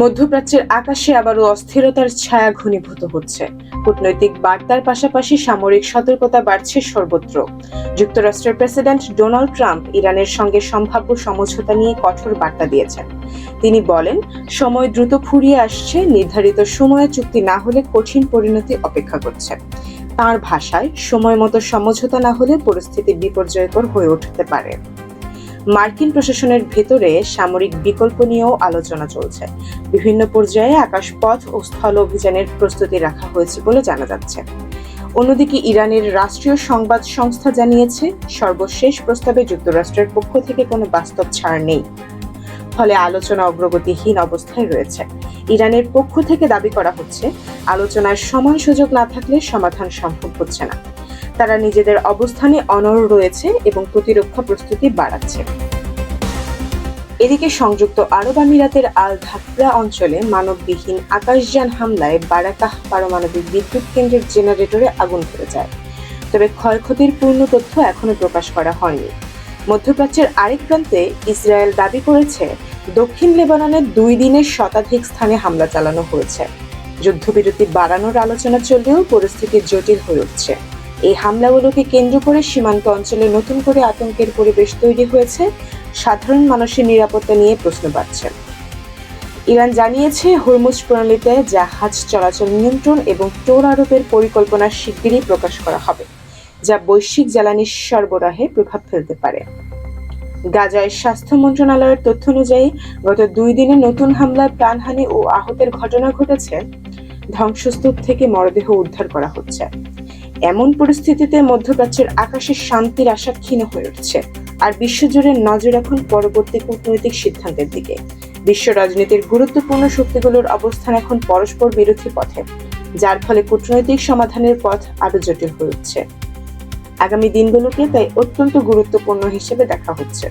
মধ্যপ্রাচ্যের আকাশে আবারও অস্থিরতার ছায়া ঘনীভূত হচ্ছে। কূটনৈতিক বার্তার পাশাপাশি সামরিক সতর্কতা বাড়ছে সর্বত্র। যুক্তরাষ্ট্রের প্রেসিডেন্ট ডোনাল্ড ট্রাম্প ইরানের সঙ্গে সম্ভাব্য সমঝোতা নিয়ে কঠোর বার্তা দিয়েছেন। তিনি বলেন, সময় দ্রুত ফুরিয়ে আসছে, নির্ধারিত সময়ে চুক্তি না হলে কঠিন পরিণতি অপেক্ষা করছে। তাঁর ভাষায়, সময় মতো সমঝোতা না হলে পরিস্থিতি বিপর্যয়কর হয়ে উঠতে পারে। মার্কিন প্রশাসনের ভেতরে সামরিক বিকল্প নিয়েও আলোচনা চলছে। বিভিন্ন পর্যায়ে আকাশপথ ও স্থল অভিযানের প্রস্তুতি রাখা হয়েছে বলে জানা যাচ্ছে। অন্যদিকে ইরানের রাষ্ট্রীয় সংবাদ সংস্থা জানিয়েছে, সর্বশেষ প্রস্তাবে যুক্তরাষ্ট্রের পক্ষ থেকে কোনো বাস্তব ছাড় নেই। ফলে আলোচনা অগ্রগতিহীন অবস্থায় রয়েছে। ইরানের পক্ষ থেকে দাবি করা হচ্ছে, আলোচনার সমান সুযোগ না থাকলে সমাধান সম্ভব হচ্ছে না। তারা নিজেদের অবস্থানে অনড় রয়েছে এবং প্রতিরক্ষা প্রস্তুতি বাড়াচ্ছে। এদিকে সংযুক্ত আরব আমিরাতের আল ধাফরা অঞ্চলে মানববিহীন আকাশযান হামলায় বারাকাহ পারমাণবিক বিদ্যুৎ কেন্দ্রের জেনারেটরে আগুন ধরে যায়। তবে ক্ষয়ক্ষতির পূর্ণ তথ্য এখনো প্রকাশ করা হয়নি। মধ্যপ্রাচ্যের আরেক প্রান্তে ইসরায়েল দাবি করেছে, দক্ষিণ লেবাননের 2 দিনের শতাধিক স্থানে হামলা চালানো হয়েছে। যুদ্ধবিরতি বাড়ানোর আলোচনা চললেও পরিস্থিতি জটিল হয়ে উঠছে। এই হামলাগুলোকে কেন্দ্র করে সীমান্ত অঞ্চলে নতুন করে আতঙ্কের পরিবেশ তৈরি হয়েছে। সাধারণ মানুষের নিরাপত্তা নিয়ে প্রশ্ন বাড়ছে। ইরান জানিয়েছে, হরমুজ প্রণালীতে জাহাজ চলাচল নিয়ন্ত্রণ এবং টোল আরোপের পরিকল্পনা শিগগিরই প্রকাশ করা হবে, যা বৈশ্বিক জ্বালানি সরবরাহে প্রভাব ফেলতে পারে। গাজায় স্বাস্থ্য মন্ত্রণালয়ের তথ্য অনুযায়ী গত 2 দিনে নতুন হামলায় প্রাণহানি ও আহতের ঘটনা ঘটেছে। ধ্বংসস্তূপ থেকে মরদেহ উদ্ধার করা হচ্ছে। এমন পরিস্থিতিতে মধ্যপ্রাচ্যের আকাশে শান্তির আশা ক্ষীণ হয়ে উঠছে। আর বিশ্বজুড়ে নজর এখন পরবর্তী কূটনৈতিক সিদ্ধান্তের দিকে। বিশ্ব রাজনীতির গুরুত্বপূর্ণ শক্তিগুলোর অবস্থান এখন পরস্পর বিরোধী পথে, যার ফলে কূটনৈতিক সমাধানের পথ আরো জটিল হয়ে উঠছে। আগামী দিনগুলোকে তাই অত্যন্ত গুরুত্বপূর্ণ হিসেবে দেখা হচ্ছে।